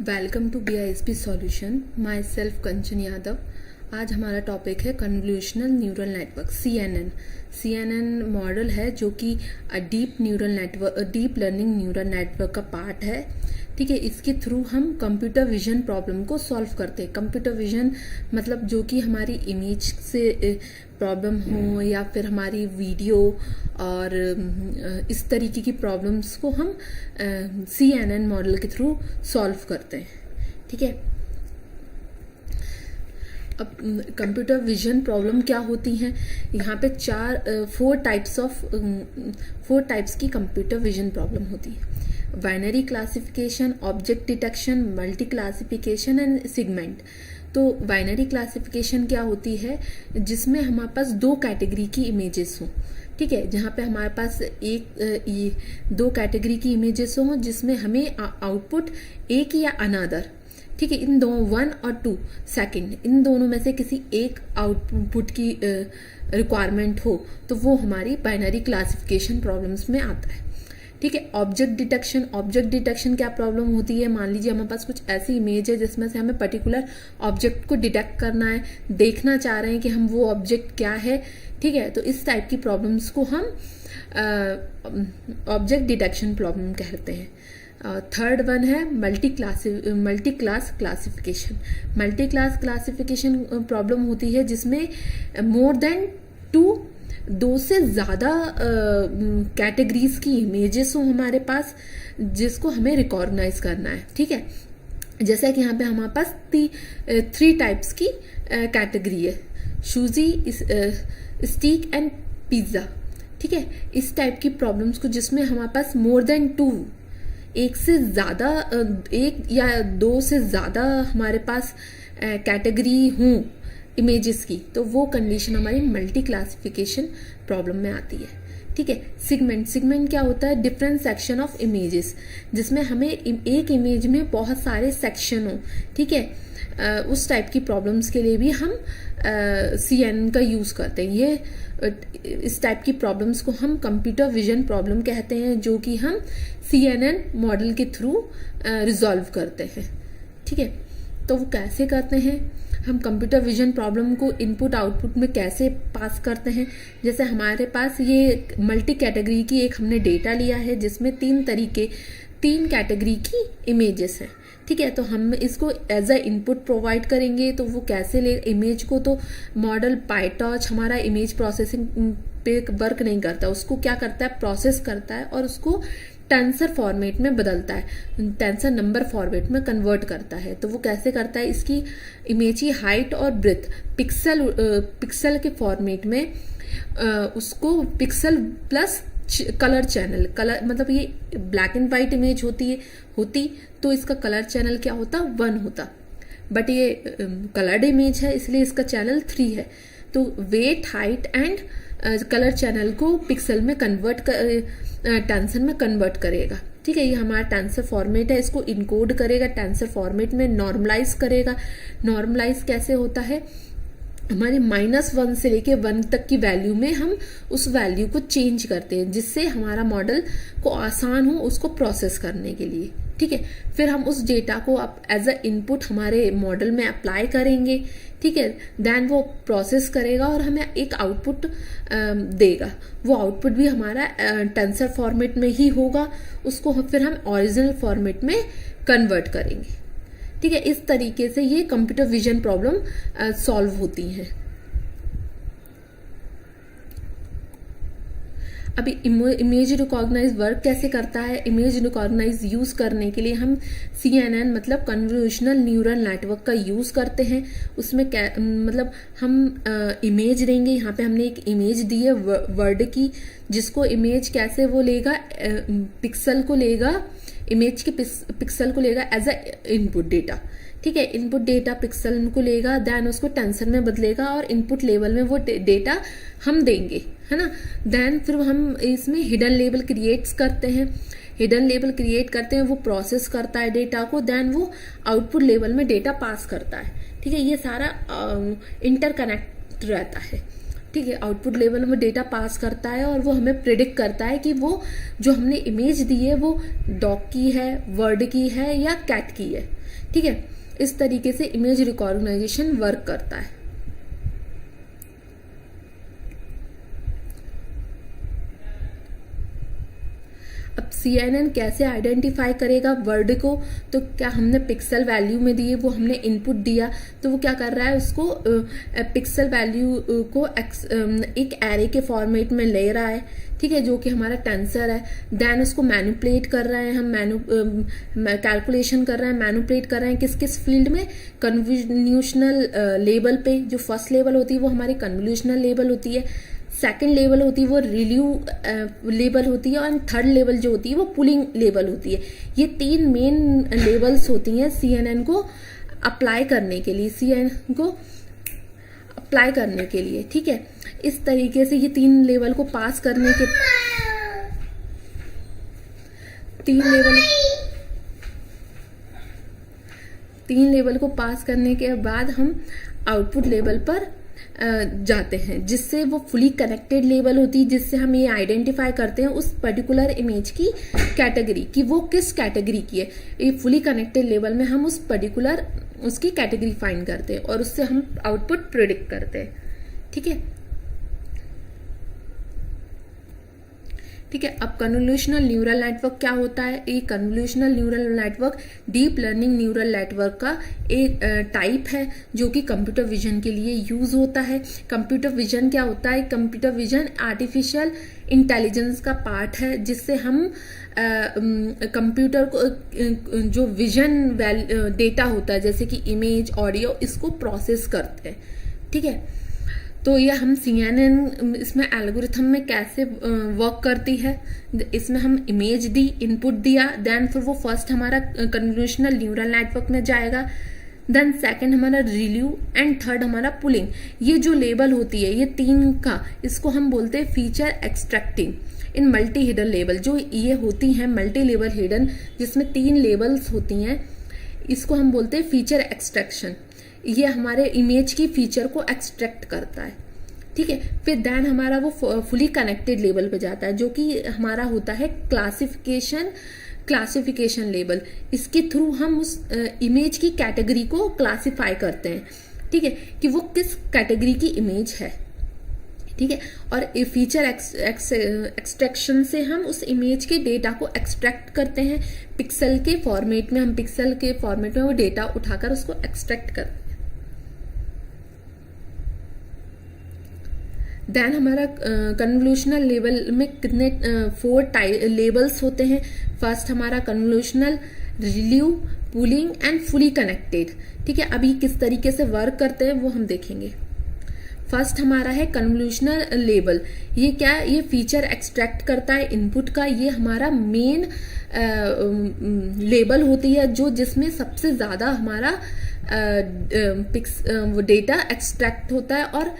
Welcome to BISP solution. Myself Kanchan Yadav. आज हमारा topic है convolutional neural network CNN model है जो कि डीप लर्निंग न्यूरल नेटवर्क का पार्ट है। ठीक है, इसके थ्रू हम कंप्यूटर विजन प्रॉब्लम को सॉल्व करते हैं। कंप्यूटर विजन मतलब जो कि हमारी इमेज से प्रॉब्लम हो या फिर हमारी वीडियो और इस तरीके की प्रॉब्लम्स को हम CNN मॉडल के थ्रू सॉल्व करते हैं। ठीक है, अब कंप्यूटर विजन प्रॉब्लम क्या होती हैं? यहाँ पे फोर टाइप्स की कंप्यूटर विजन प्रॉब्लम होती है। Binary classification, object detection, multi classification and segment. तो बाइनरी क्लासिफिकेशन क्या होती है? जिसमें हमारे पास दो कैटेगरी की इमेजेस हों। ठीक है, जहाँ पे हमारे पास दो कैटेगरी की इमेजेस हों जिसमें हमें आउटपुट एक या अनदर, ठीक है, इन दोनों 1 और 2 सेकेंड, इन दोनों में से किसी एक आउटपुट की रिक्वायरमेंट हो तो वो हमारी बाइनरी क्लासिफिकेशन प्रॉब्लम्स में आता है। ठीक है, ऑब्जेक्ट डिटेक्शन क्या प्रॉब्लम होती है? मान लीजिए हमारे पास कुछ ऐसी इमेज है जिसमें से हमें पर्टिकुलर ऑब्जेक्ट को डिटेक्ट करना है, देखना चाह रहे हैं कि हम वो ऑब्जेक्ट क्या है। ठीक है, तो इस टाइप की प्रॉब्लम्स को हम ऑब्जेक्ट डिटेक्शन प्रॉब्लम कहते हैं। थर्ड वन है multi class classification. Multi class classification problem होती है जिसमें मोर देन दो से ज़्यादा कैटेगरीज की इमेजेस हो हमारे पास जिसको हमें रिकॉग्नाइज करना है। ठीक है, जैसा कि यहाँ पे हमारे पास 3 टाइप्स की कैटेगरी है, शूजी, स्टीक एंड पिज्ज़ा। ठीक है, इस टाइप की प्रॉब्लम्स को जिसमें हमारे पास मोर देन 2, एक से ज़्यादा, एक या 2 से ज़्यादा हमारे पास कैटेगरी हों इमेजेस की, तो वो कंडीशन हमारी मल्टी क्लासिफिकेशन प्रॉब्लम में आती है। ठीक है, सेगमेंट क्या होता है? डिफरेंट सेक्शन ऑफ इमेजेस, जिसमें हमें एक इमेज में बहुत सारे सेक्शन हो। ठीक है, उस टाइप की प्रॉब्लम्स के लिए भी हम CNN का यूज़ करते हैं। ये इस टाइप की प्रॉब्लम्स को हम कंप्यूटर विजन प्रॉब्लम कहते हैं जो कि हम CNN मॉडल के थ्रू रिजॉल्व करते हैं। ठीक है, तो वो कैसे करते हैं? हम कंप्यूटर विजन प्रॉब्लम को इनपुट आउटपुट में कैसे पास करते हैं? जैसे हमारे पास ये मल्टी कैटेगरी की एक हमने डेटा लिया है जिसमें 3 कैटेगरी की इमेजेस हैं। ठीक है, तो हम इसको एज अ इनपुट प्रोवाइड करेंगे। तो वो कैसे ले इमेज को? तो मॉडल पाइटॉर्च हमारा इमेज प्रोसेसिंग पे वर्क नहीं करता, उसको क्या करता है? प्रोसेस करता है और उसको टेंसर फॉर्मेट में बदलता है, टेंसर नंबर फॉर्मेट में कन्वर्ट करता है। तो वो कैसे करता है? इसकी इमेज की हाइट और ब्रेथ पिक्सल के फॉर्मेट में उसको pixel plus colour channel, colour मतलब ये ब्लैक एंड वाइट इमेज होती तो इसका कलर चैनल क्या होता? 1 होता, बट ये कलर्ड इमेज है इसलिए इसका चैनल 3 है। तो weight, height and colour channel को पिक्सल में टेंसर में कन्वर्ट करेगा। ठीक है, ये हमारा टेंसर फॉर्मेट है, इसको इनकोड करेगा टेंसर फॉर्मेट में, नॉर्मलाइज करेगा। नॉर्मलाइज कैसे होता है? हमारे -1 से लेके 1 तक की वैल्यू में हम उस वैल्यू को चेंज करते हैं जिससे हमारा मॉडल को आसान हो उसको प्रोसेस करने के लिए। ठीक है, फिर हम उस डेटा को एज अ इनपुट हमारे मॉडल में अप्लाई करेंगे। ठीक है, देन वो प्रोसेस करेगा और हमें एक आउटपुट देगा। वो आउटपुट भी हमारा टेंसर फॉर्मेट में ही होगा, उसको फिर हम ओरिजिनल फॉर्मेट में कन्वर्ट करेंगे। ठीक है, इस तरीके से ये कंप्यूटर विजन प्रॉब्लम सॉल्व होती हैं। अभी इमेज रिकॉग्नाइज वर्क कैसे करता है? इमेज रिकॉग्नाइज यूज करने के लिए हम CNN मतलब कन्वोल्यूशनल न्यूरल नेटवर्क का यूज करते हैं। उसमें मतलब हम इमेज देंगे। यहाँ पे हमने एक इमेज दी है वर्ड की, जिसको इमेज कैसे वो लेगा, पिक्सल को लेगा, इमेज के पिक्सल को लेगा एज अ इनपुट डेटा। ठीक है, इनपुट डेटा पिक्सल को लेगा, देन उसको टेंसर में बदलेगा और इनपुट लेवल में वो डेटा हम देंगे, है ना। देन फिर हम इसमें हिडन लेबल क्रिएट करते हैं। वो प्रोसेस करता है डेटा को, देन वो आउटपुट लेवल में डेटा पास करता है। ठीक है, ये सारा इंटरकनेक्ट रहता है। ठीक है, आउटपुट लेवल में डेटा पास करता है और वो हमें प्रिडिक्ट करता है कि वो जो हमने इमेज दी है वो डॉग की है, वर्ड की है या कैट की है। ठीक है, इस तरीके से इमेज रिकॉग्नाइजेशन वर्क करता है। अब CNN कैसे आइडेंटिफाई करेगा वर्ड को, तो क्या हमने पिक्सल वैल्यू में दिए, वो हमने इनपुट दिया, तो वो क्या कर रहा है, उसको पिक्सल वैल्यू को एक एरे के फॉर्मेट में ले रहा है, ठीक है, जो कि हमारा टेंसर है। देन उसको मैनिपुलेट कर रहे हैं हम, कैलकुलेशन कर रहे हैं, मैनिपुलेट कर रहे हैं किस किस फील्ड में, कन्वोल्यूशनल लेवल पे। जो फर्स्ट लेवल होती है वो हमारी कन्वोल्यूशनल लेवल होती है, सेकेंड लेवल होती है वो रिल्यू लेवल होती है, और थर्ड लेवल जो होती है वो पुलिंग लेवल होती है। ये 3 मेन लेवल्स होती हैं CNN को अप्लाई करने के लिए, CNN को अप्लाई करने के लिए, ठीक है। इस तरीके से ये 3 लेवल को पास करने के 3 लेवल को पास करने के बाद हम आउटपुट लेवल पर जाते हैं, जिससे वो फुली कनेक्टेड लेवल होती है, जिससे हम ये आइडेंटिफाई करते हैं उस पर्टिकुलर इमेज की कैटेगरी कि वो किस कैटेगरी की है। ये फुली कनेक्टेड लेवल में हम उस पर्टिकुलर उसकी कैटेगरी फाइंड करते हैं और उससे हम आउटपुट प्रिडिक्ट करते हैं, ठीक है। ठीक है, अब कन्वोल्यूशनल न्यूरल नेटवर्क क्या होता है? ये convolutional neural network deep learning neural network का एक टाइप है जो कि कंप्यूटर विजन के लिए यूज होता है। कंप्यूटर विजन क्या होता है? कंप्यूटर विजन आर्टिफिशियल इंटेलिजेंस का पार्ट है, जिससे हम कंप्यूटर को जो विजन डेटा होता है जैसे कि इमेज, ऑडियो, इसको प्रोसेस करते हैं, ठीक है। तो ये हम CNN इसमें एल्गोरिथम में कैसे वर्क करती है, इसमें हम इमेज दी, इनपुट दिया, देन फिर वो फर्स्ट हमारा कन्वोल्यूशनल न्यूरल नेटवर्क में जाएगा, देन सेकंड हमारा रिल्यू एंड थर्ड हमारा पुलिंग। ये जो लेबल होती है ये 3 का, इसको हम बोलते हैं फीचर एक्सट्रैक्टिंग इन मल्टी हिडन लेबल। जो ये होती हैं मल्टी लेवल हिडन, जिसमें 3 लेबल्स होती हैं, इसको हम बोलते हैं फीचर एक्सट्रैक्शन। ये हमारे इमेज की फीचर को एक्सट्रैक्ट करता है, ठीक है। फिर देन हमारा वो फुली कनेक्टेड लेवल पे जाता है, जो कि हमारा होता है क्लासिफिकेशन लेवल। इसके थ्रू हम उस इमेज की कैटेगरी को क्लासिफाई करते हैं, ठीक है, कि वो किस कैटेगरी की इमेज है, ठीक है। और फीचर एक्सट्रैक्शन से हम उस इमेज के डेटा को एक्सट्रैक्ट करते हैं पिक्सल के फॉर्मेट में। हम पिक्सल के फॉर्मेट में वो डेटा उठाकर उसको एक्सट्रैक्ट करते हैं। देन हमारा कन्वोल्यूशनल लेवल में कितने 4 लेवल्स होते हैं। फर्स्ट हमारा convolutional, ReLU, pooling and fully connected, ठीक है। अभी किस तरीके से वर्क करते हैं वो हम देखेंगे। फर्स्ट हमारा है कन्वोल्यूशनल लेवल। ये क्या है? ये फीचर एक्सट्रैक्ट करता है इनपुट का। ये हमारा मेन लेबल होती है जो जिसमें सबसे ज़्यादा हमारा डेटा एक्सट्रैक्ट होता है और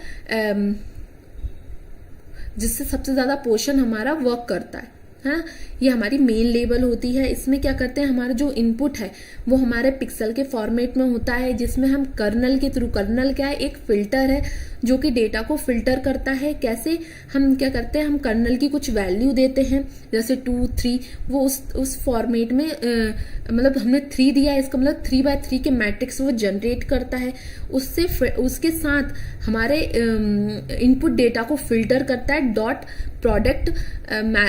जिससे सबसे ज़्यादा पोर्शन हमारा वर्क करता है ना। ये हमारी मेन लेवल होती है। इसमें क्या करते हैं, हमारा जो इनपुट है वो हमारे पिक्सल के फॉर्मेट में होता है, जिसमें हम कर्नल के थ्रू, कर्नल क्या है? एक फिल्टर है जो कि डेटा को फिल्टर करता है। कैसे? हम क्या करते हैं, हम कर्नल की कुछ वैल्यू देते हैं जैसे 2, 3, वो उस फॉर्मेट में मतलब हमने 3 दिया है, इसका मतलब 3x3 के मैट्रिक्स वो जनरेट करता है। उसके साथ हमारे इनपुट डेटा को फिल्टर करता है डॉट प्रोडक्ट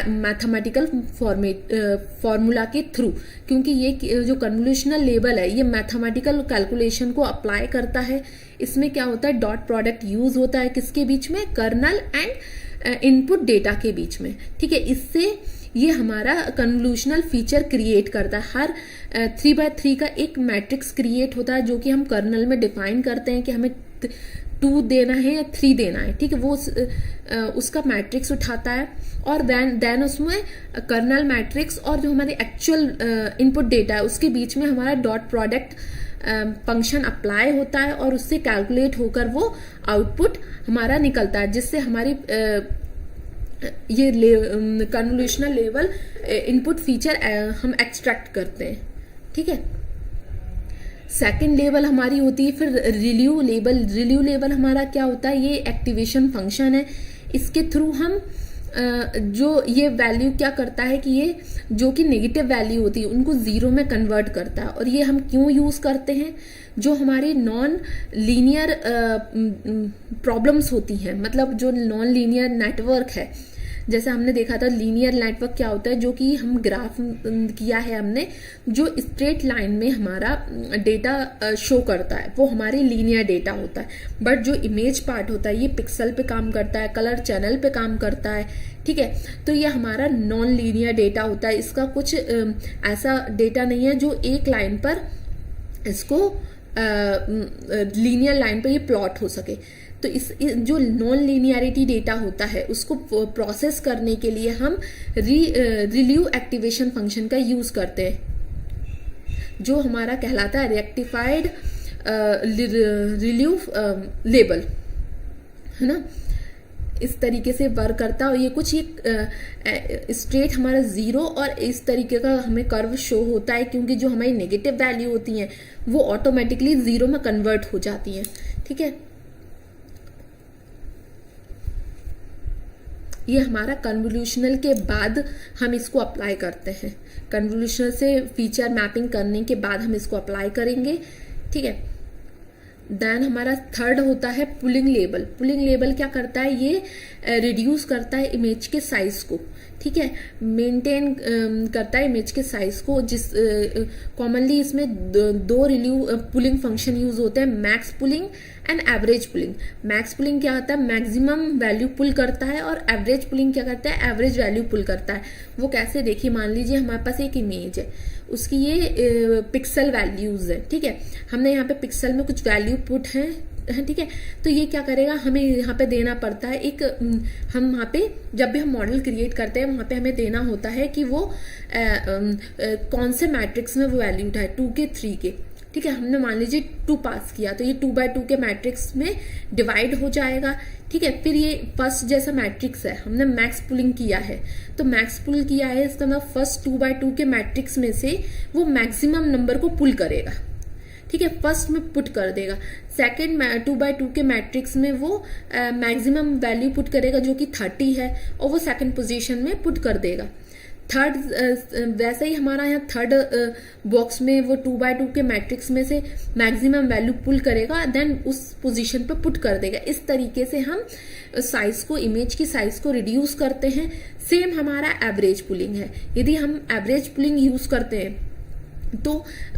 मैथमेटिकल फॉर्मूला के थ्रू, क्योंकि ये जो कन्वोल्यूशनल लेवल है ये मैथमेटिकल कैलकुलेशन को अप्लाई करता है। इसमें क्या होता है, डॉट प्रोडक्ट यूज होता है किसके बीच में? कर्नल एंड इनपुट डेटा के बीच में, ठीक है। इससे ये हमारा कन्वोल्यूशनल फीचर क्रिएट करता है। हर 3x3 का एक मैट्रिक्स क्रिएट होता है जो कि हम कर्नल में डिफाइन करते हैं कि हमें 2 देना है या 3 देना है, ठीक है। वो उसका मैट्रिक्स उठाता है और देन उसमें कर्नल मैट्रिक्स और जो हमारी एक्चुअल इनपुट डेटा है उसके बीच में हमारा डॉट प्रोडक्ट फंक्शन अप्लाई होता है और उससे कैलकुलेट होकर वो आउटपुट हमारा निकलता है, जिससे हमारी ये कन्वोल्यूशनल लेवल इनपुट फीचर हम एक्सट्रैक्ट करते हैं, ठीक है। सेकेंड लेवल हमारी होती है फिर रिल्यू लेवल। रिल्यू लेवल हमारा क्या होता है? ये एक्टिवेशन फंक्शन है। इसके थ्रू हम जो ये वैल्यू क्या करता है कि ये जो कि नेगेटिव वैल्यू होती है उनको जीरो में कन्वर्ट करता है। और ये हम क्यों यूज करते हैं, जो हमारी नॉन लीनियर प्रॉब्लम्स होती हैं, मतलब जो नॉन लीनियर नेटवर्क है, जैसे हमने देखा था लीनियर नेटवर्क क्या होता है, जो कि हम ग्राफ किया है हमने, जो स्ट्रेट लाइन में हमारा डेटा शो करता है वो हमारी लीनियर डेटा होता है। बट जो इमेज पार्ट होता है ये पिक्सल पे काम करता है, कलर चैनल पे काम करता है, ठीक है। तो ये हमारा नॉन लीनियर डेटा होता है, इसका कुछ ऐसा डेटा नहीं है जो एक लाइन पर इसको लीनियर लाइन पर ये प्लॉट हो सके। तो इस जो नॉन लीनियरिटी डेटा होता है उसको प्रोसेस करने के लिए हम रिलीव एक्टिवेशन फंक्शन का यूज करते हैं, जो हमारा कहलाता है रेक्टिफाइड रिलीव लेबल, है ना। इस तरीके से वर्क करता है और ये कुछ एक स्ट्रेट हमारा जीरो और इस तरीके का हमें कर्व शो होता है, क्योंकि जो हमारी नेगेटिव वैल्यू होती हैं वो ऑटोमेटिकली जीरो में कन्वर्ट हो जाती हैं, ठीक है। ये हमारा कन्वोल्यूशनल के बाद हम इसको अप्लाई करते हैं। कन्वोल्यूशनल से फीचर मैपिंग करने के बाद हम इसको अप्लाई करेंगे, ठीक है। देन हमारा थर्ड होता है पुलिंग लेबल। पुलिंग लेबल क्या करता है, ये रिड्यूस करता है इमेज के साइज को, ठीक है, मेंटेन करता है इमेज के साइज को। जिस कॉमनली इसमें दो रिलीव पुलिंग फंक्शन यूज होते हैं, max pulling and average pulling. Max pulling क्या होता है, मैक्सिमम वैल्यू पुल करता है, और एवरेज पुलिंग क्या करता है, एवरेज वैल्यू पुल करता है। वो कैसे, देखिए मान लीजिए हमारे पास एक इमेज है, उसकी ये पिक्सल वैल्यूज है, ठीक है। हमने यहाँ पे पिक्सल में कुछ वैल्यू पुट है, ठीक है। तो ये क्या करेगा, हमें यहाँ पे देना पड़ता है एक, हम वहाँ पे जब भी हम मॉडल क्रिएट करते हैं वहाँ पे हमें देना होता है कि वो कौन से मैट्रिक्स में वो वैल्यू उठाए, 2 के 3 के, ठीक है। हमने मान लीजिए 2 पास किया तो ये 2x2 के मैट्रिक्स में डिवाइड हो जाएगा, ठीक है। फिर ये फर्स्ट जैसा मैट्रिक्स है, हमने मैक्स पुलिंग किया है, तो मैक्स पुल किया है इसका मतलब फर्स्ट 2x2 के मैट्रिक्स में से वो मैक्सिमम नंबर को पुल करेगा, ठीक है, फर्स्ट में पुट कर देगा। सेकेंड 2x2 के मैट्रिक्स में वो मैक्सिमम वैल्यू पुट करेगा जो कि 30 है, और वो सेकेंड पोजीशन में पुट कर देगा। थर्ड वैसे ही हमारा यहाँ थर्ड बॉक्स में वो 2x2 के मैट्रिक्स में से मैक्सिमम वैल्यू पुल करेगा, देन उस पोजीशन पे पुट कर देगा। इस तरीके से हम साइज को, इमेज की साइज को रिड्यूस करते हैं। सेम हमारा एवरेज पुलिंग है। यदि हम एवरेज पुलिंग यूज करते हैं तो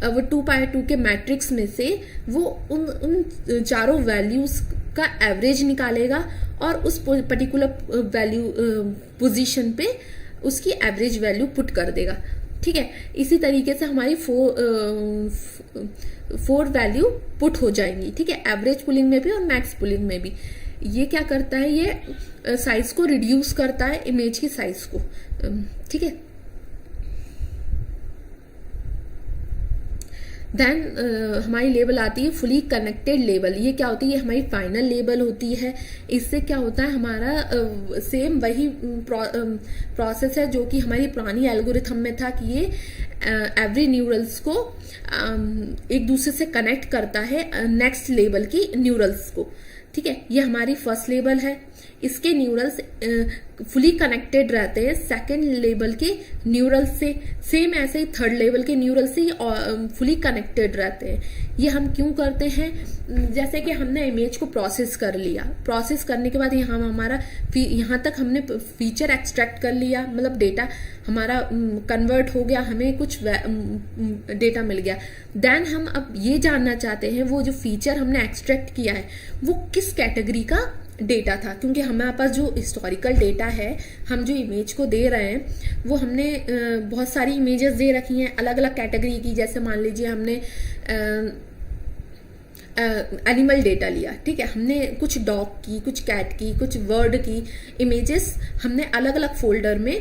वो 2x2 के मैट्रिक्स में से वो उन चारों वैल्यूज का एवरेज निकालेगा और उस पर्टिकुलर वैल्यू पोजीशन पे उसकी एवरेज वैल्यू पुट कर देगा, ठीक है। इसी तरीके से हमारी 4 वैल्यू पुट हो जाएंगी, ठीक है, एवरेज पुलिंग में भी और मैक्स पुलिंग में भी। ये क्या करता है, ये साइज को रिड्यूस करता है, इमेज की साइज को, ठीक है। देन हमारी लेबल आती है फुली कनेक्टेड लेबल। ये क्या होती है, ये हमारी फाइनल लेबल होती है। इससे क्या होता है, हमारा सेम वही प्रोसेस है जो कि हमारी पुरानी एल्गोरिथम में था, कि ये एवरी न्यूरल्स को एक दूसरे से कनेक्ट करता है नेक्स्ट लेबल की न्यूरल्स को, ठीक है। ये हमारी फर्स्ट लेबल है, इसके न्यूरल्स फुली कनेक्टेड रहते हैं सेकेंड लेवल के न्यूरल्स से। सेम ऐसे ही थर्ड लेवल के न्यूरल से फुली कनेक्टेड रहते हैं। ये हम क्यों करते हैं, जैसे कि हमने इमेज को प्रोसेस कर लिया, प्रोसेस करने के बाद यहाँ तक हमने फीचर एक्सट्रैक्ट कर लिया, मतलब डेटा हमारा कन्वर्ट हो गया, हमें कुछ डेटा मिल गया। देन हम अब ये जानना चाहते हैं वो जो फीचर हमने एक्सट्रैक्ट किया है वो किस कैटेगरी का डेटा था, क्योंकि हमारे पास जो हिस्टोरिकल डेटा है, हम जो इमेज को दे रहे हैं वो हमने बहुत सारी इमेजेस दे रखी हैं अलग अलग कैटेगरी की। जैसे मान लीजिए हमने एनिमल डेटा लिया, ठीक है, हमने कुछ डॉग की, कुछ कैट की, कुछ बर्ड की इमेजेस हमने अलग अलग फोल्डर में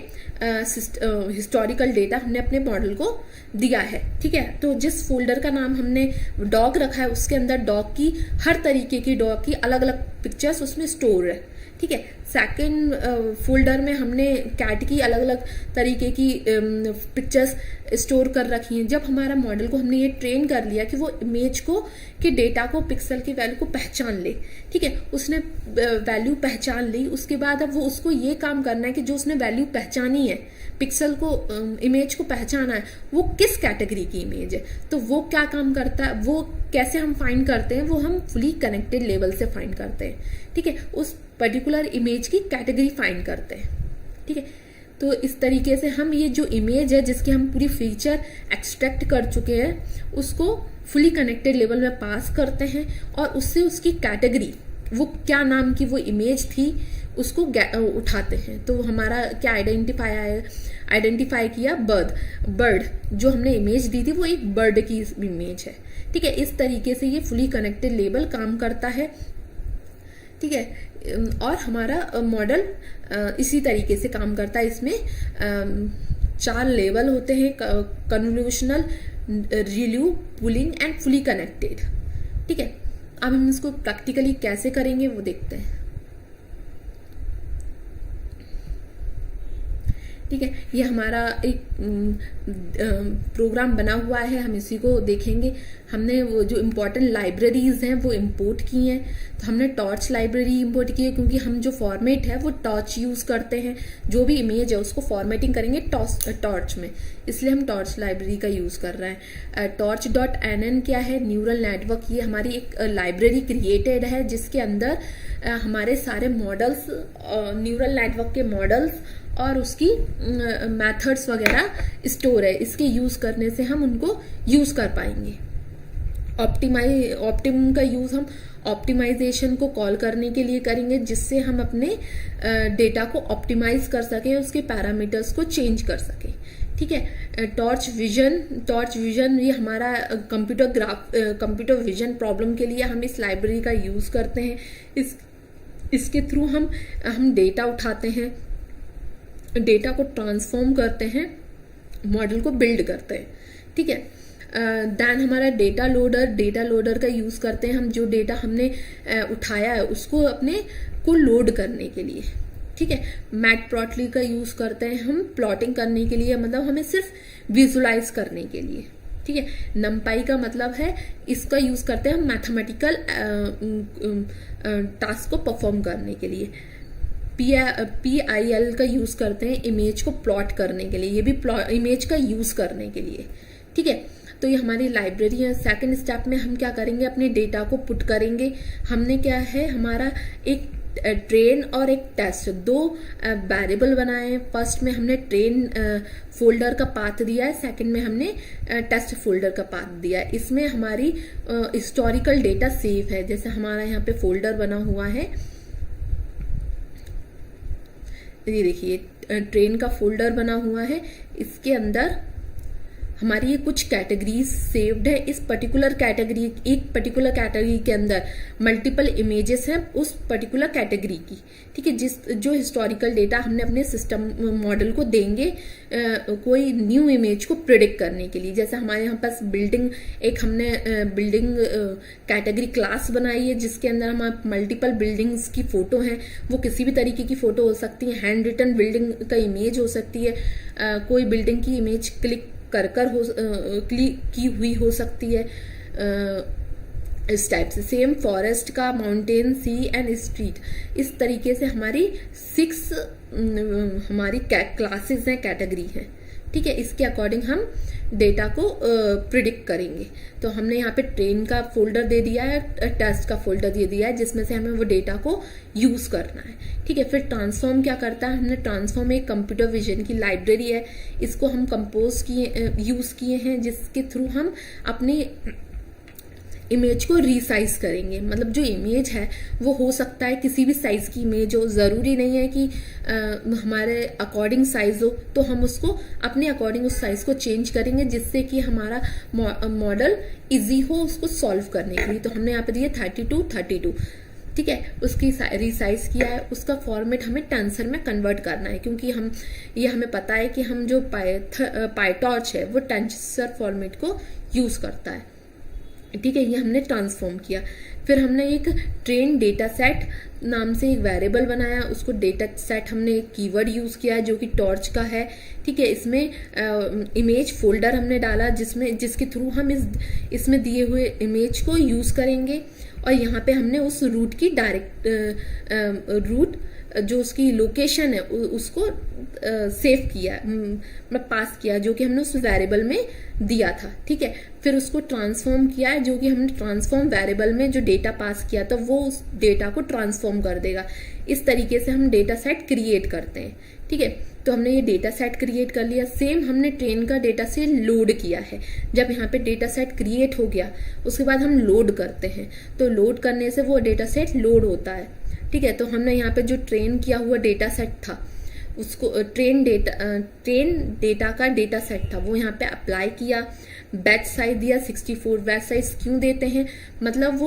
हिस्टोरिकल डेटा हमने अपने मॉडल को दिया है, ठीक है। तो जिस फोल्डर का नाम हमने डॉग रखा है उसके अंदर डॉग की हर तरीके की डॉग की अलग अलग पिक्चर्स उसमें स्टोर है, ठीक है। सेकेंड फोल्डर में हमने कैट की अलग अलग तरीके की पिक्चर्स स्टोर कर रखी हैं। जब हमारा मॉडल को हमने ये ट्रेन कर लिया कि वो इमेज को के डेटा को, पिक्सल की वैल्यू को पहचान ले। ठीक है, उसने वैल्यू पहचान ली, उसके बाद अब वो उसको ये काम करना है कि जो उसने वैल्यू पहचानी है, पिक्सल को, इमेज को पहचाना है, वो किस कैटेगरी की इमेज है। तो वो क्या काम करता है, वो कैसे हम फाइंड करते हैं, वो हम फुली कनेक्टेड लेवल से फाइंड करते हैं। ठीक है, उस पर्टिकुलर इमेज की कैटेगरी फाइंड करते हैं। ठीक है, तो इस तरीके से हम ये जो इमेज है जिसकी हम पूरी फीचर एक्सट्रैक्ट कर चुके हैं, उसको फुली कनेक्टेड लेवल में पास करते हैं और उससे उसकी कैटेगरी, वो क्या नाम की वो इमेज थी, उसको उठाते हैं। तो हमारा क्या आइडेंटिफाई किया, बर्ड जो हमने इमेज दी थी वो एक बर्ड की इमेज है। ठीक है, इस तरीके से ये फुली कनेक्टेड लेबल काम करता है। ठीक है, और हमारा मॉडल इसी तरीके से काम करता है। इसमें 4 लेवल होते हैं, convolutional, ReLU, pooling and fully connected. ठीक है, अब हम इसको प्रैक्टिकली कैसे करेंगे वो देखते हैं। ठीक है, ये हमारा एक प्रोग्राम बना हुआ है, हम इसी को देखेंगे। हमने वो जो इम्पोर्टेंट लाइब्रेरीज हैं वो इंपोर्ट की हैं। तो हमने टॉर्च लाइब्रेरी इंपोर्ट की है, क्योंकि हम जो फॉर्मेट है वो टॉर्च यूज़ करते हैं। जो भी इमेज है उसको फॉर्मेटिंग करेंगे टॉर्च में, इसलिए हम टॉर्च लाइब्रेरी का यूज़ कर रहे हैं। torch.nn क्या है, न्यूरल नेटवर्क। ये हमारी एक लाइब्रेरी क्रिएटेड है जिसके अंदर हमारे सारे मॉडल्स, न्यूरल नेटवर्क के मॉडल्स और उसकी मेथड्स वगैरह स्टोर है। इसके यूज़ करने से हम उनको यूज़ कर पाएंगे। ऑप्टिम का यूज़ हम ऑप्टिमाइजेशन को कॉल करने के लिए करेंगे, जिससे हम अपने डेटा को ऑप्टिमाइज कर सकें, उसके पैरामीटर्स को चेंज कर सकें। ठीक है, टॉर्च विजन ये हमारा कंप्यूटर विजन प्रॉब्लम के लिए हम इस लाइब्रेरी का यूज़ करते हैं। इसके थ्रू हम डेटा उठाते हैं, डेटा को ट्रांसफॉर्म करते हैं, मॉडल को बिल्ड करते हैं। ठीक है, देन हमारा डेटा लोडर का यूज़ करते हैं हम, जो डेटा हमने उठाया है उसको अपने को लोड करने के लिए। ठीक है, मैटप्लॉटली का यूज़ करते हैं हम प्लॉटिंग करने के लिए, मतलब हमें सिर्फ विजुलाइज करने के लिए। ठीक है, नमपाई का मतलब है, इसका यूज़ करते हैं हम मैथमेटिकल टास्क को परफॉर्म करने के लिए। PIL का यूज़ करते हैं इमेज को प्लॉट करने के लिए, ये भी इमेज का यूज़ करने के लिए। ठीक है, तो ये हमारी लाइब्रेरी है। सेकंड स्टेप में हम क्या करेंगे, अपने डेटा को पुट करेंगे। हमने क्या है, हमारा एक ट्रेन और एक टेस्ट, 2 वेरिएबल बनाए हैं। फर्स्ट में हमने ट्रेन फोल्डर का पाथ दिया है, सेकंड में हमने टेस्ट फोल्डर का पाथ दिया है। इसमें हमारी हिस्टोरिकल डेटा सेव है, जैसे हमारा यहाँ पे फोल्डर बना हुआ है, ये देखिए ट्रेन का फोल्डर बना हुआ है। इसके अंदर हमारी ये कुछ कैटेगरीज सेव्ड है। इस पर्टिकुलर कैटेगरी, एक पर्टिकुलर कैटेगरी के अंदर मल्टीपल इमेजेस हैं उस पर्टिकुलर कैटेगरी की। ठीक है, जो हिस्टोरिकल डेटा हमने अपने सिस्टम मॉडल को देंगे कोई न्यू इमेज को प्रिडिक्ट करने के लिए। जैसे हमारे यहाँ पास बिल्डिंग, एक हमने बिल्डिंग कैटेगरी क्लास बनाई है जिसके अंदर हम मल्टीपल बिल्डिंग्स की फोटो हैं, वो किसी भी तरीके की फोटो हो सकती है, हैंड रिटन बिल्डिंग का इमेज हो सकती है, कोई बिल्डिंग की इमेज क्लिक की हुई हो सकती है, इस टाइप से। सेम फॉरेस्ट का, माउंटेन, सी एंड स्ट्रीट, इस तरीके से हमारी 6 हमारी क्लासेस हैं, कैटेगरी हैं। ठीक है, इसके अकॉर्डिंग हम डेटा को प्रिडिक्ट करेंगे। तो हमने यहाँ पे ट्रेन का फोल्डर दे दिया है, टेस्ट का फोल्डर दे दिया है, जिसमें से हमें वो डेटा को यूज़ करना है। ठीक है, फिर ट्रांसफॉर्म क्या करता है, हमने ट्रांसफॉर्म एक कंप्यूटर विजन की लाइब्रेरी है, इसको हम यूज़ किए हैं, जिसके थ्रू हम अपने इमेज को रीसाइज करेंगे। मतलब जो इमेज है वो हो सकता है किसी भी साइज की इमेज हो, ज़रूरी नहीं है कि हमारे अकॉर्डिंग साइज हो, तो हम उसको अपने अकॉर्डिंग उस साइज को चेंज करेंगे, जिससे कि हमारा मॉडल इजी हो उसको सॉल्व करने के लिए। तो हमने यहाँ पे दिया 32। ठीक है, उसकी रिसाइज किया है, उसका फॉर्मेट हमें टेंसर में कन्वर्ट करना है, क्योंकि हमें पता है कि हम जो पाइटॉर्च है वो टेंसर फॉर्मेट को यूज़ करता है। ठीक है, ये हमने ट्रांसफॉर्म किया। फिर हमने एक ट्रेन डेटा सेट नाम से एक वेरिएबल बनाया, उसको डेटा सेट हमने एक कीवर्ड यूज किया जो कि टॉर्च का है, ठीक है। इसमें इमेज फोल्डर हमने डाला जिसके थ्रू हम इसमें दिए हुए इमेज को यूज करेंगे, और यहाँ पे हमने उस रूट की डायरेक्ट रूट जो उसकी लोकेशन है उसको सेव किया, मतलब पास किया, जो कि हमने उस वेरिएबल में दिया था, ठीक है। फिर उसको ट्रांसफॉर्म किया है, जो कि हमने ट्रांसफॉर्म वेरिएबल में जो डेटा पास किया था वो उस डेटा को ट्रांसफॉर्म कर देगा। इस तरीके से हम डेटा सेट क्रिएट करते हैं, ठीक है। तो हमने ये डेटा सेट क्रिएट कर लिया। सेम हमने ट्रेन का डेटा सेट लोड किया है। जब यहाँ पे डेटा सेट क्रिएट हो गया उसके बाद हम लोड करते हैं, तो लोड करने से वो डेटा सेट लोड होता है, ठीक है। तो हमने यहाँ पे जो ट्रेन किया हुआ डेटा सेट था उसको ट्रेन डेटा का डेटा सेट था वो यहाँ पे अप्लाई किया। बैच साइज दिया 64। बैच साइज क्यों देते हैं, मतलब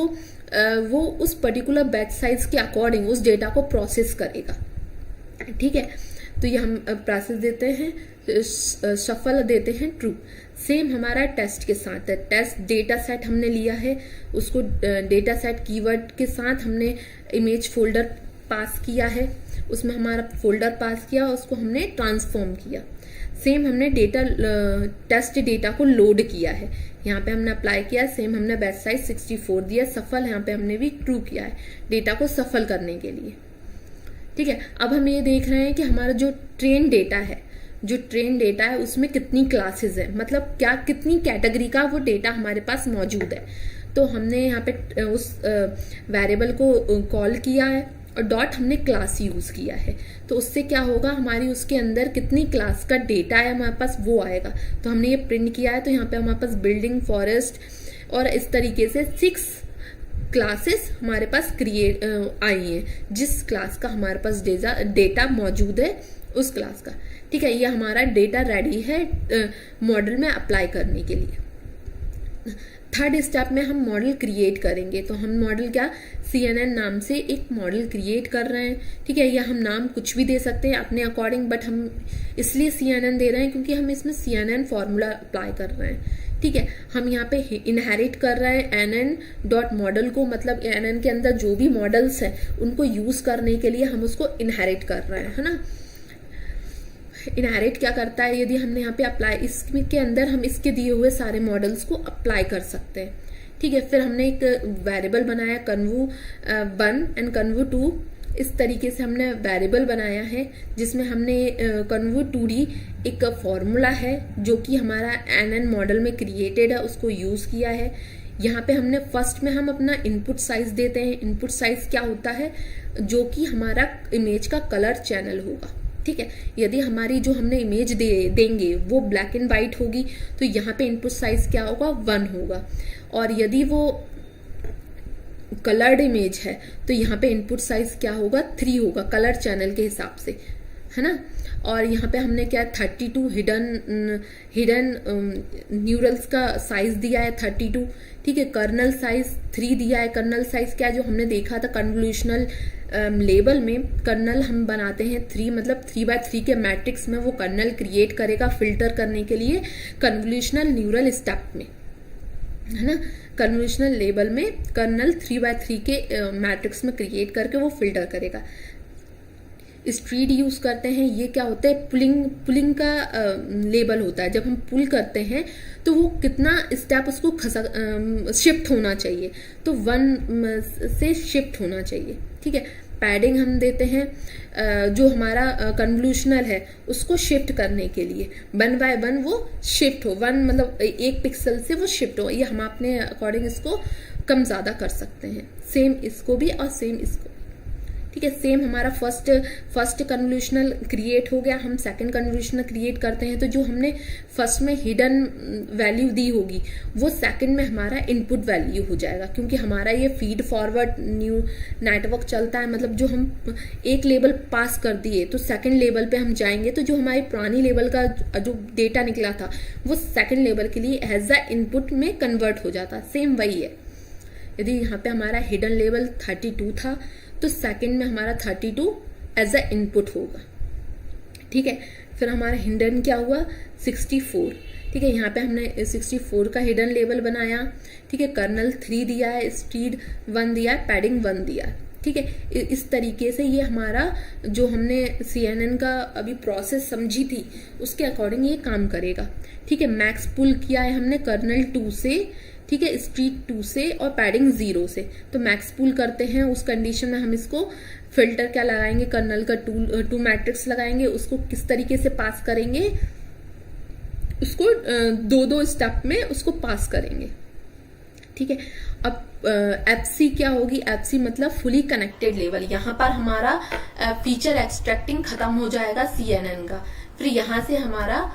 वो उस पर्टिकुलर बैच साइज के अकॉर्डिंग उस डेटा को प्रोसेस करेगा, ठीक है। तो ये हम प्रोसेस देते हैं, सफल देते हैं ट्रू। सेम हमारा टेस्ट के साथ है। टेस्ट डेटा सेट हमने लिया है, उसको डेटा सेट कीवर्ड के साथ हमने इमेज फोल्डर पास किया है, उसमें हमारा फोल्डर पास किया, उसको हमने ट्रांसफॉर्म किया। सेम हमने टेस्ट डेटा को लोड किया है, यहाँ पे हमने अप्लाई किया। सेम हमने बैच साइज 64 दिया। सफल यहाँ पे हमने भी ट्रू किया है डेटा को सफल करने के लिए, ठीक है। अब हम ये देख रहे हैं कि हमारा जो ट्रेन डेटा है उसमें कितनी क्लासेस है, मतलब क्या कितनी कैटेगरी का वो डेटा हमारे पास मौजूद है। तो हमने यहाँ पे उस वेरिएबल को कॉल किया है और डॉट हमने क्लास यूज किया है। तो उससे क्या होगा, हमारी उसके अंदर कितनी क्लास का डेटा है हमारे पास वो आएगा। तो हमने ये प्रिंट किया है, तो यहाँ पे हमारे पास बिल्डिंग, फॉरेस्ट और इस तरीके से 6 क्लासेस हमारे पास क्रिएट आई हैं, जिस क्लास का हमारे पास डेटा मौजूद है उस क्लास का, ठीक है। ये हमारा डेटा रेडी है मॉडल में अप्लाई करने के लिए। थर्ड स्टेप में हम मॉडल क्रिएट करेंगे। तो हम मॉडल क्या CNN नाम से एक मॉडल क्रिएट कर रहे हैं, ठीक है। या हम नाम कुछ भी दे सकते हैं अपने अकॉर्डिंग, बट हम इसलिए CNN दे रहे हैं क्योंकि हम इसमें CNN फॉर्मूला अप्लाई कर रहे हैं, ठीक है। हम यहाँ पे इनहेरिट कर रहे हैं NN.मॉडल को, मतलब NN के अंदर जो भी मॉडल्स हैं उनको यूज करने के लिए हम उसको इनहेरिट कर रहे हैं, है ना। इनहेरिट क्या करता है, यदि हमने यहाँ पे अप्लाई इसके अंदर हम इसके दिए हुए सारे मॉडल्स को अप्लाई कर सकते हैं, ठीक है। फिर हमने एक वेरिएबल बनाया convu1 एंड convu2। इस तरीके से हमने वेरिएबल बनाया है जिसमें हमने convu2d एक फॉर्मूला है जो कि हमारा NN मॉडल में क्रिएटेड है, उसको यूज किया है। यहाँ पे हमने फर्स्ट में हम अपना इनपुट साइज देते हैं। इनपुट साइज क्या होता है, जो कि हमारा इमेज का कलर चैनल होगा, ठीक है। यदि हमारी जो हमने इमेज देंगे वो ब्लैक एंड व्हाइट होगी तो यहाँ पे इनपुट साइज क्या होगा, 1 होगा। और यदि वो कलर्ड इमेज है तो यहाँ पे इनपुट साइज क्या होगा, 3 होगा कलर चैनल के हिसाब से, है ना। और यहाँ पे हमने क्या 32 हिडन न्यूरल्स का साइज दिया है 32, ठीक है। कर्नल साइज 3 दिया है। कर्नल साइज क्या, जो हमने देखा था कन्वोल्यूशनल लेबल में कर्नल हम बनाते हैं 3, मतलब 3x3 के मैट्रिक्स में वो कर्नल क्रिएट करेगा फिल्टर करने के लिए कन्वोल्यूशनल न्यूरल स्टेप में, है ना। कन्वोल्यूशनल लेबल में कर्नल 3x3 के मैट्रिक्स में क्रिएट करके वो फिल्टर करेगा। स्ट्रीड यूज करते हैं, ये क्या होता है, पुलिंग का लेबल होता है। जब हम पुल करते हैं तो वो कितना स्टेप उसको शिफ्ट होना चाहिए, तो 1 से शिफ्ट होना चाहिए, ठीक है। पैडिंग हम देते हैं जो हमारा कन्वोल्यूशनल है उसको शिफ्ट करने के लिए 1 by 1 वो शिफ्ट हो, 1 मतलब 1 पिक्सल से वो शिफ्ट हो। ये हम अपने अकॉर्डिंग इसको कम ज्यादा कर सकते हैं। सेम इसको भी और सेम इसको, ठीक है। सेम हमारा फर्स्ट कन्वोल्यूशनल क्रिएट हो गया। हम सेकंड कन्वोल्यूशनल क्रिएट करते हैं तो जो हमने फर्स्ट में हिडन वैल्यू दी होगी वो सेकंड में हमारा इनपुट वैल्यू हो जाएगा, क्योंकि हमारा ये फीड फॉरवर्ड न्यू नेटवर्क चलता है। मतलब जो हम एक लेवल पास कर दिए तो सेकंड लेवल पे हम जाएंगे तो जो हमारी पुरानी लेवल का जो डेटा निकला था वो सेकंड लेवल के लिए एज अ इनपुट में कन्वर्ट हो जाता। सेम वही है। यदि यहाँ पे हमारा हिडन लेवल 32 था तो सेकंड में हमारा 32 एज अ इनपुट होगा, ठीक है। फिर हमारा हिडन क्या हुआ 64, ठीक है। यहाँ पे हमने 64 का हिडन लेबल बनाया, ठीक है। कर्नल 3 दिया है, स्पीड 1 दिया है, पैडिंग 1 दिया है, ठीक है। इस तरीके से ये हमारा जो हमने CNN का अभी प्रोसेस समझी थी उसके अकॉर्डिंग ये काम करेगा, ठीक है। मैक्स पुल किया है हमने कर्नल 2 से, ठीक है, स्पीड 2 से और पैडिंग 0 से। तो मैक्स पुल करते हैं, उस कंडीशन में हम इसको फिल्टर क्या लगाएंगे, कर्नल का टू मैट्रिक्स लगाएंगे, उसको किस तरीके से पास करेंगे, उसको दो स्टेप में उसको पास करेंगे, ठीक है। अब FC क्या होगी, FC मतलब फुली कनेक्टेड लेवल। यहाँ पर हमारा फीचर एक्सट्रैक्टिंग खत्म हो जाएगा CNN का, फिर यहाँ से हमारा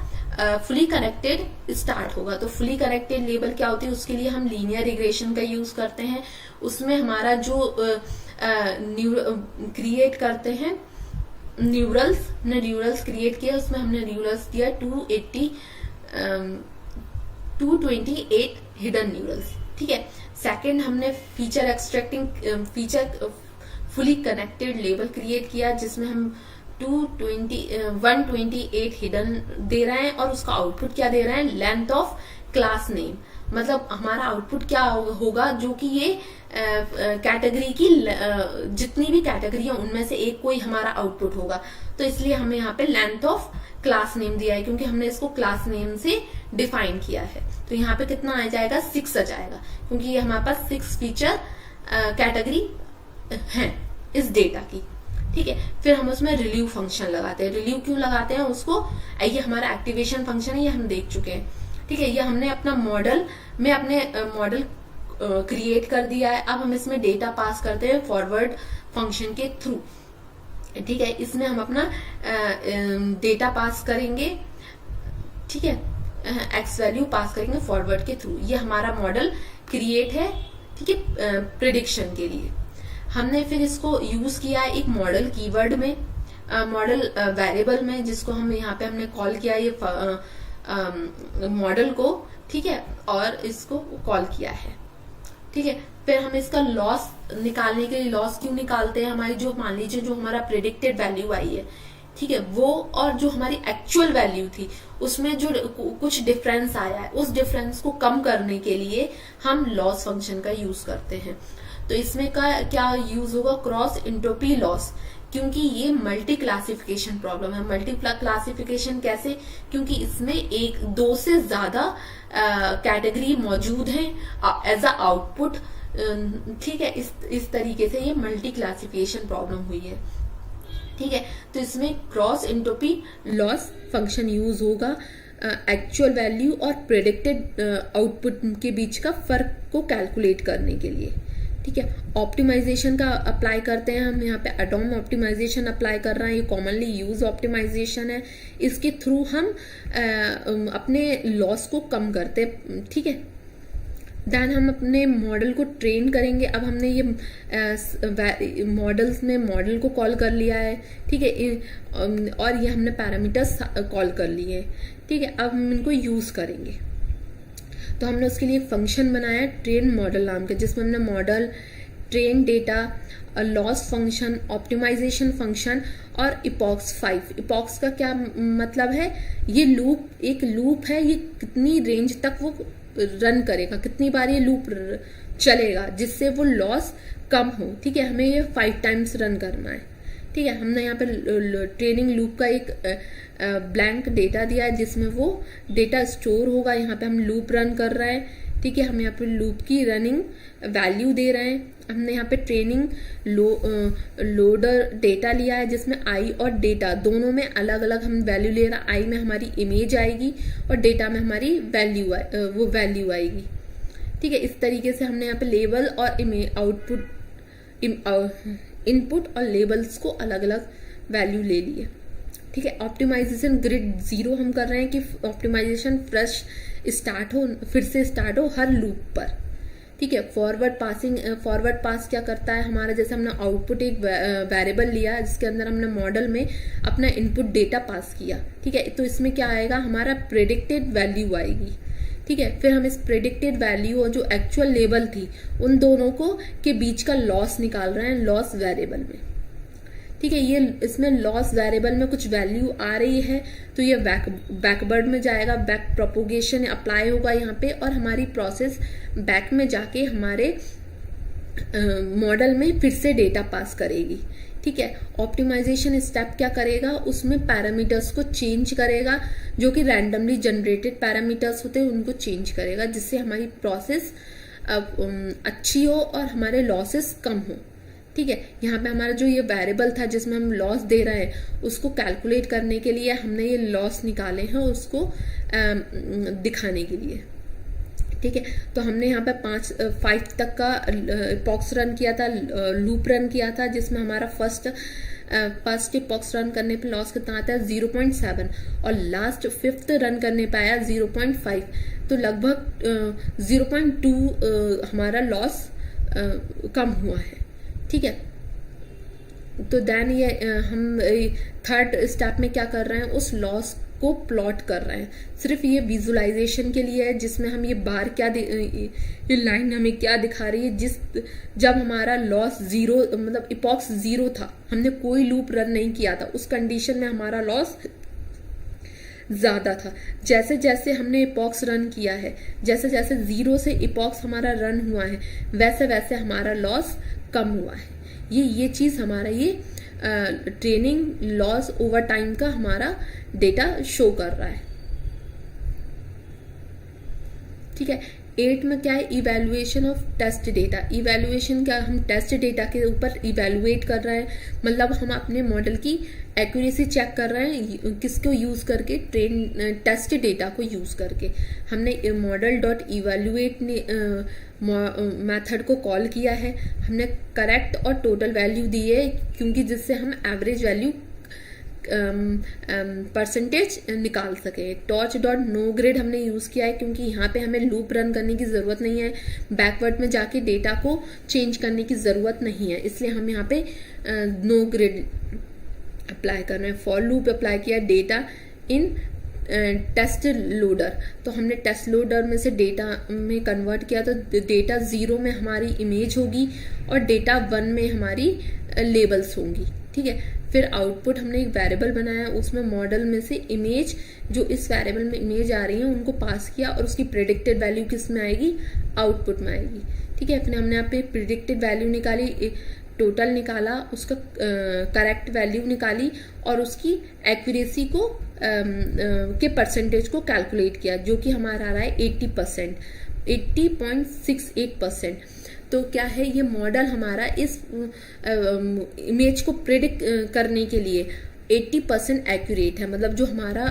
फुली कनेक्टेड स्टार्ट होगा। तो फुली कनेक्टेड लेवल क्या होती है, उसके लिए हम लीनियर रिग्रेशन का यूज करते हैं। उसमें हमारा जो क्रिएट करते हैं न्यूरल्स, हमने न्यूरल्स क्रिएट किया, उसमें हमने न्यूरल्स दिया 228 हिडन न्यूरल्स, ठीक है। सेकंड हमने feature extracting feature fully connected level create किया जिसमें हम 128 हिडन दे रहे हैं और उसका आउटपुट क्या दे रहे हैं, लेंथ ऑफ क्लास नेम। मतलब हमारा आउटपुट क्या होगा, जो कि ये कैटेगरी की जितनी भी कैटेगरी है उनमें से एक कोई हमारा आउटपुट होगा। तो इसलिए हमें यहाँ पे लेंथ ऑफ क्लास नेम दिया है, क्योंकि हमने इसको क्लास नेम से डिफाइन किया है। तो यहाँ पे कितना आ जाएगा, 6 आ जाएगा, क्योंकि ये हमारे पास 6 फीचर कैटेगरी है इस डेटा की, ठीक है। फिर हम उसमें रिलीव फंक्शन लगाते हैं। रिलीव क्यों लगाते हैं उसको, ये हमारा एक्टिवेशन फंक्शन है, ये हम देख चुके हैं, ठीक है। ये हमने अपना मॉडल में अपने मॉडल क्रिएट कर दिया है। अब हम इसमें डेटा पास करते हैं फॉरवर्ड फंक्शन के थ्रू, ठीक है। इसमें हम अपना डेटा पास करेंगे, ठीक है, एक्स वैल्यू पास करेंगे फॉरवर्ड के थ्रू। ये हमारा मॉडल क्रिएट है, ठीक है, प्रिडिक्शन के लिए। हमने फिर इसको यूज किया है एक मॉडल कीवर्ड में, मॉडल वेरिएबल में, जिसको हम यहाँ पे हमने कॉल किया ये मॉडल को, ठीक है, और इसको कॉल किया है, ठीक है। फिर हम इसका लॉस निकालने के लिए, लॉस क्यों निकालते हैं, हमारी जो मान लीजिए जो हमारा प्रेडिक्टेड वैल्यू आई है, ठीक है, वो और जो हमारी एक्चुअल वैल्यू थी उसमें जो कुछ डिफरेंस आया है, उस डिफरेंस को कम करने के लिए हम लॉस फंक्शन का यूज करते हैं। तो इसमें का क्या यूज होगा, क्रॉस एंट्रोपी लॉस, क्योंकि ये मल्टी क्लासिफिकेशन प्रॉब्लम है। मल्टी क्लासिफिकेशन कैसे, क्योंकि इसमें 2 से ज्यादा कैटेगरी मौजूद है एज अ आउटपुट, ठीक है। इस तरीके से ये मल्टी क्लासिफिकेशन प्रॉब्लम हुई है, ठीक है। तो इसमें cross entropy loss function use होगा एक्चुअल वैल्यू और प्रेडिक्टेड आउटपुट के बीच का फर्क को कैलकुलेट करने के लिए, ठीक है। ऑप्टिमाइजेशन का अप्लाई करते हैं हम, यहाँ पे एटॉम ऑप्टिमाइजेशन अप्लाई कर रहे हैं, ये कॉमनली यूज ऑप्टिमाइजेशन है। इसके थ्रू हम अपने लॉस को कम करते हैं, ठीक है। देन हम अपने मॉडल को ट्रेन करेंगे। अब हमने ये मॉडल्स में मॉडल को कॉल कर लिया है, ठीक है, और ये हमने पैरामीटर्स कॉल कर लिए, ठीक है। अब हम इनको यूज करेंगे। तो हमने उसके लिए फंक्शन बनाया ट्रेन मॉडल नाम का, जिसमें हमने model, train data, loss function, optimisation function और इपॉक्स 5। इपॉक्स का क्या मतलब है, ये लूप, एक लूप है, ये कितनी रेंज तक वो रन करेगा, कितनी बार ये लूप चलेगा जिससे वो लॉस कम हो, ठीक है। हमें ये 5 टाइम्स रन करना है, ठीक है। हमने यहाँ पे ट्रेनिंग लूप का एक ब्लैंक डेटा दिया है जिसमें वो डेटा स्टोर होगा। यहाँ पे हम लूप रन कर रहे हैं, ठीक है। हम यहाँ पे लूप की रनिंग वैल्यू दे रहे हैं। हमने यहाँ पे ट्रेनिंग लोडर डेटा लिया है जिसमें आई और डेटा दोनों में अलग अलग हम वैल्यू ले रहे हैं। आई में हमारी इमेज आएगी और डेटा में हमारी वैल्यू आएगी, ठीक है। इस तरीके से हमने यहाँ पे लेबल और आउटपुट, इनपुट और लेबल्स को अलग अलग वैल्यू ले लिए, ठीक है। ऑप्टिमाइजेशन ग्रिड 0 हम कर रहे हैं कि ऑप्टिमाइजेशन फ्रेश स्टार्ट हो, फिर से स्टार्ट हो हर लूप पर, ठीक है। फॉरवर्ड पास क्या करता है हमारा, जैसे हमने आउटपुट एक वेरिएबल लिया जिसके अंदर हमने मॉडल में अपना इनपुट डेटा पास किया, ठीक है। तो इसमें क्या आएगा, हमारा प्रेडिक्टेड वैल्यू आएगी, ठीक है। फिर हम इस प्रेडिक्टेड वैल्यू और जो एक्चुअल लेवल थी उन दोनों को के बीच का लॉस निकाल रहे हैं लॉस वेरिएबल में, ठीक है। ये इसमें लॉस वेरिएबल में कुछ वैल्यू आ रही है तो ये बैकवर्ड में जाएगा, बैक प्रोपोगेशन अप्लाई होगा यहाँ पे, और हमारी प्रोसेस बैक में जाके हमारे मॉडल में फिर से डेटा पास करेगी। ठीक है। ऑप्टिमाइजेशन स्टेप क्या करेगा, उसमें पैरामीटर्स को चेंज करेगा, जो कि रैंडमली जनरेटेड पैरामीटर्स होते हैं उनको चेंज करेगा, जिससे हमारी प्रोसेस अच्छी हो और हमारे लॉसेस कम हो। ठीक है। यहाँ पे हमारा जो ये वेरिएबल था जिसमें हम लॉस दे रहे हैं उसको कैलकुलेट करने के लिए हमने ये लॉस निकाले हैं उसको दिखाने के लिए। ठीक है। तो हमने यहाँ पे 5 तक का इपॉक्स रन किया था, लूप रन किया था, जिसमें हमारा फर्स्ट इपॉक्स रन करने पे लॉस कितना आता है 0.7 और लास्ट 5th रन करने पे आया 0.5, तो लगभग 0.2 हमारा लॉस कम हुआ है। ठीक है। तो देन ये हम थर्ड स्टेप में क्या कर रहे हैं, उस लॉस को प्लॉट कर रहे हैं। सिर्फ ये विजुअलाइजेशन के लिए है, जिसमें हम ये बार क्या ये लाइन हमें क्या दिखा रही है, जब हमारा लॉस 0 मतलब इपॉक्स 0 था, हमने कोई लूप रन नहीं किया था, उस कंडीशन में हमारा लॉस ज्यादा था। जैसे जैसे हमने इपॉक्स रन किया है, जैसे जैसे 0 से इपॉक्स हमारा रन हुआ है, वैसे वैसे हमारा लॉस कम हुआ है। ये चीज हमारा ये ट्रेनिंग लॉस ओवर टाइम का हमारा डेटा शो कर रहा है। ठीक है। 8 में क्या है, evaluation of test data. Evaluation क्या, हम टेस्ट डेटा के ऊपर इवेल्युएट कर रहे हैं, मतलब हम अपने मॉडल की एक्यूरेसी चेक कर रहे हैं, किसको यूज करके, टेस्ट डेटा को यूज करके। हमने मॉडल डॉट इवेल्युएट मेथड को कॉल किया है, हमने करेक्ट और टोटल वैल्यू दी है, क्योंकि जिससे हम एवरेज वैल्यू परसेंटेज निकाल सके। टॉर्च डॉट नो ग्रेड हमने यूज किया है, क्योंकि यहाँ पे हमें लूप रन करने की जरूरत नहीं है, बैकवर्ड में जाके डेटा को चेंज करने की जरूरत नहीं है, इसलिए हम यहाँ पे नो ग्रेड अप्लाई कर रहे हैं। फॉर लूप अप्लाई किया डेटा इन टेस्ट लोडर, तो हमने टेस्ट लोडर में से डेटा में कन्वर्ट किया, तो डेटा 0 में हमारी इमेज होगी और डेटा 1 में हमारी लेबल्स होंगी। ठीक है। फिर आउटपुट हमने एक वेरिएबल बनाया, उसमें मॉडल में से इमेज, जो इस वेरिएबल में इमेज आ रही है उनको पास किया, और उसकी प्रेडिक्टेड वैल्यू किस में आएगी, आउटपुट में आएगी। ठीक है। फिर हमने यहाँ पे प्रेडिक्टेड वैल्यू निकाली, टोटल निकाला, उसका करेक्ट वैल्यू निकाली, और उसकी एक्यूरेसी को के परसेंटेज को कैलकुलेट किया, जो कि हमारा आ रहा है 80%, 80.68%। तो क्या है, ये मॉडल हमारा इस इमेज को प्रेडिक्ट करने के लिए 80% एक्यूरेट है, मतलब जो हमारा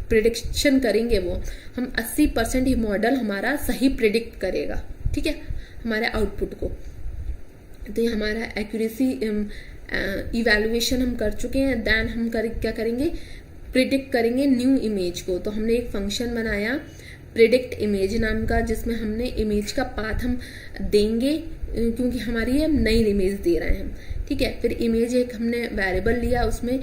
प्रेडिक्शन करेंगे वो हम 80% ही मॉडल हमारा सही प्रेडिक्ट करेगा। ठीक है, हमारे आउटपुट को। तो ये हमारा एक्यूरेसी इवैल्यूएशन हम कर चुके हैं। देन हम क्या करेंगे, प्रिडिक्ट करेंगे न्यू इमेज को। तो हमने एक फंक्शन बनाया प्रिडिक्ट इमेज नाम का, जिसमें हमने इमेज का पाथ हम देंगे, क्योंकि हमारी ये नई इमेज दे रहे हैं। ठीक है। फिर इमेज एक हमने वेरिएबल लिया, उसमें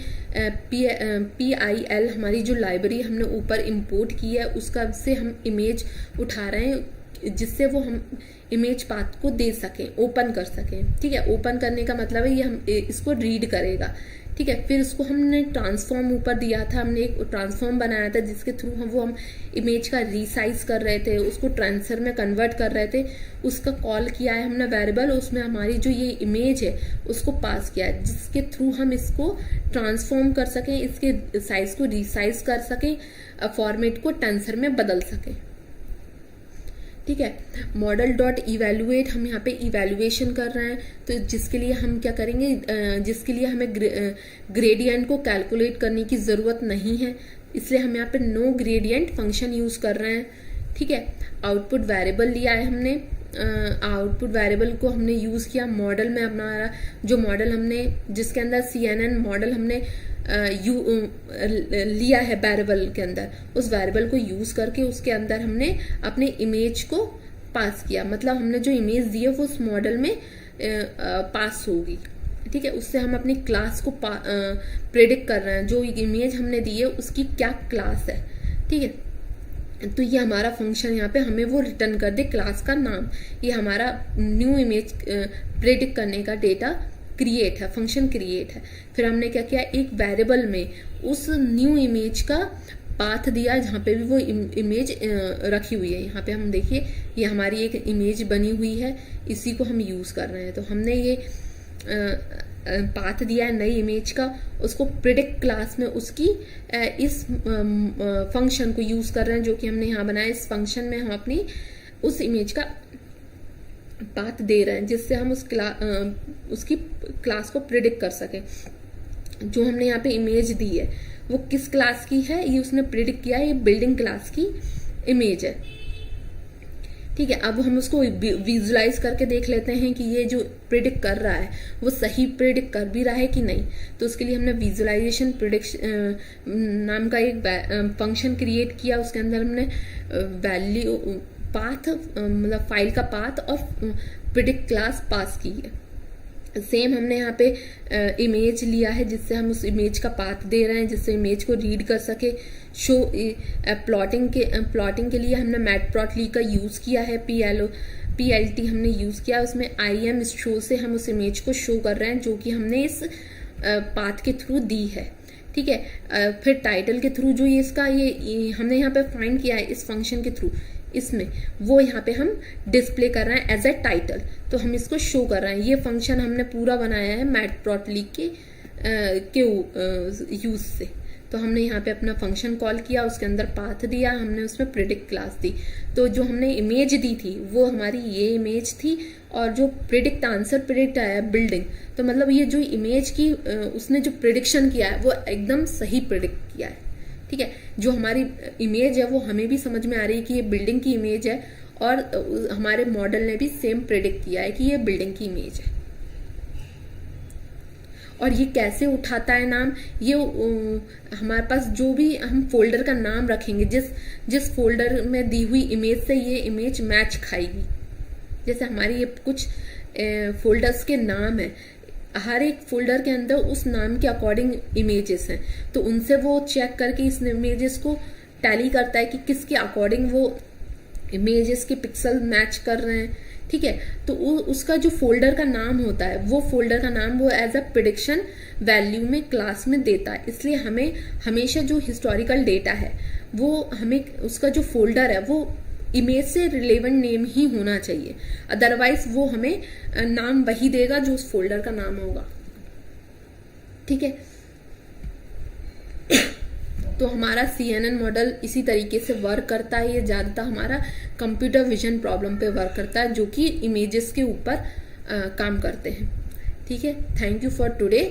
PIL हमारी जो लाइब्रेरी हमने ऊपर इंपोर्ट की है उसका से हम इमेज उठा रहे हैं, जिससे वो हम इमेज पाथ को दे सकें, ओपन कर सकें। ठीक है। ओपन करने का मतलब है ये हम इसको रीड करेगा। ठीक है। फिर उसको हमने ट्रांसफॉर्म ऊपर दिया था, हमने एक ट्रांसफॉर्म बनाया था जिसके थ्रू हम इमेज का रीसाइज कर रहे थे, उसको ट्रांसफर में कन्वर्ट कर रहे थे। उसका कॉल किया है हमने वेरिएबल, उसमें हमारी जो ये इमेज है उसको पास किया है, जिसके थ्रू हम इसको ट्रांसफॉर्म कर सकें, इसके साइज को रीसाइज कर सकें, फॉर्मेट को टेंसर में बदल सकें। ठीक है। मॉडल डॉट इवेल्युएट, हम यहाँ पे इवेल्युएशन कर रहे हैं, तो जिसके लिए हम क्या करेंगे, जिसके लिए हमें ग्रेडियंट को कैलकुलेट करने की ज़रूरत नहीं है, इसलिए हम यहाँ पे नो ग्रेडियंट फंक्शन यूज़ कर रहे हैं। ठीक है। आउटपुट वेरिएबल लिया है हमने, आउटपुट वेरिएबल को हमने यूज़ किया मॉडल में। हमारा जो मॉडल हमने, जिसके अंदर CNN मॉडल हमने लिया है वेरिएबल के अंदर, उस वेरिएबल को यूज करके उसके अंदर हमने अपने इमेज को पास किया, मतलब हमने जो इमेज दी है वो उस मॉडल में पास होगी। ठीक है। उससे हम अपनी क्लास को प्रेडिक्ट कर रहे हैं, जो इमेज हमने दी है उसकी क्या क्लास है। ठीक है। तो ये हमारा फंक्शन यहाँ पे हमें वो रिटर्न कर दे क्लास का नाम। ये हमारा न्यू इमेज प्रेडिक्ट करने का डेटा क्रिएट है, फंक्शन क्रिएट है। फिर हमने क्या किया, एक वेरिएबल में उस न्यू इमेज का पाथ दिया जहाँ पे भी वो इमेज रखी हुई है। यहाँ पे हम देखिए ये हमारी एक इमेज बनी हुई है, इसी को हम यूज कर रहे हैं। तो हमने ये पाथ दिया है नई इमेज का, उसको प्रिडिक्ट क्लास में उसकी इस फंक्शन को यूज कर रहे हैं जो कि हमने यहाँ बनाया। इस फंक्शन में हम अपनी उस इमेज का पाथ दे रहे हैं जिससे हम उसकी क्लास को प्रिडिक्ट कर सकें। जो हमने यहाँ पे इमेज दी है वो किस क्लास की है, ये उसने प्रिडिक्ट किया है, ये बिल्डिंग क्लास की इमेज है। ठीक है, अब हम उसको विजुलाइज करके देख लेते हैं कि ये जो प्रिडिक्ट कर रहा है वो सही प्रिडिक्ट कर भी रहा है कि नहीं। तो उसके लिए हमने विजुलाइजेशन प्रिडिक्शन नाम का एक फंक्शन क्रिएट किया। उसके अंदर हमने वैल्यू पाथ मतलब फाइल का पाथ और प्रिडिक्ट क्लास पास की है। सेम हमने यहाँ पे इमेज लिया है जिससे हम उस इमेज का पाथ दे रहे हैं जिससे इमेज को रीड कर सके। शो प्लॉटिंग के लिए हमने मैटप्लॉटली का यूज़ किया है, PLT हमने यूज़ किया। उसमें IM शो से हम उस इमेज को शो कर रहे हैं जो कि हमने इस पाथ के थ्रू दी है। ठीक है, फिर टाइटल के थ्रू जो ये इसका ये हमने यहाँ पे फाइंड किया है इस फंक्शन के थ्रू, इसमें वो यहाँ पे हम डिस्प्ले कर रहे हैं एज ए टाइटल, तो हम इसको शो कर रहे हैं। ये फंक्शन हमने पूरा बनाया है मैटप्लॉटली के यूज से। तो हमने यहाँ पे अपना फंक्शन कॉल किया, उसके अंदर पाथ दिया, हमने उसमें प्रिडिक्ट क्लास दी। तो जो हमने इमेज दी थी वो हमारी ये इमेज थी, और जो प्रिडिक्ट आंसर प्रिडिक्ट आया बिल्डिंग, तो मतलब ये जो इमेज की उसने जो प्रिडिक्शन किया है वो एकदम सही प्रिडिक्ट किया है। ठीक है, जो हमारी इमेज है वो हमें भी समझ में आ रही है कि ये बिल्डिंग की इमेज है, और हमारे मॉडल ने भी सेम प्रिडिक्ट किया है कि ये बिल्डिंग की इमेज है। और ये कैसे उठाता है नाम, ये हमारे पास जो भी हम फोल्डर का नाम रखेंगे, जिस फोल्डर में दी हुई इमेज से ये इमेज मैच खाएगी। जैसे हमारी ये कुछ फोल्डर्स के नाम है, हर एक फोल्डर के अंदर उस नाम के अकॉर्डिंग इमेजेस हैं, तो उनसे वो चेक करके इस इमेजेस को टैली करता है कि किसके अकॉर्डिंग वो इमेजेस के पिक्सल मैच कर रहे हैं। ठीक है, तो उसका जो फोल्डर का नाम होता है वो फोल्डर का नाम वो एज अ प्रिडिक्शन वैल्यू में क्लास में देता है। इसलिए हमें हमेशा जो हिस्टोरिकल डेटा है वो हमें उसका जो फोल्डर है वो इमेज से रिलेवेंट नेम ही होना चाहिए, अदरवाइज वो हमें नाम वही देगा जो उस फोल्डर का नाम होगा। ठीक है, तो हमारा CNN मॉडल इसी तरीके से वर्क करता है। ये ज़्यादातर हमारा कंप्यूटर विजन प्रॉब्लम पे वर्क करता है जो कि इमेजेस के ऊपर काम करते हैं। ठीक है, थैंक यू फॉर टुडे।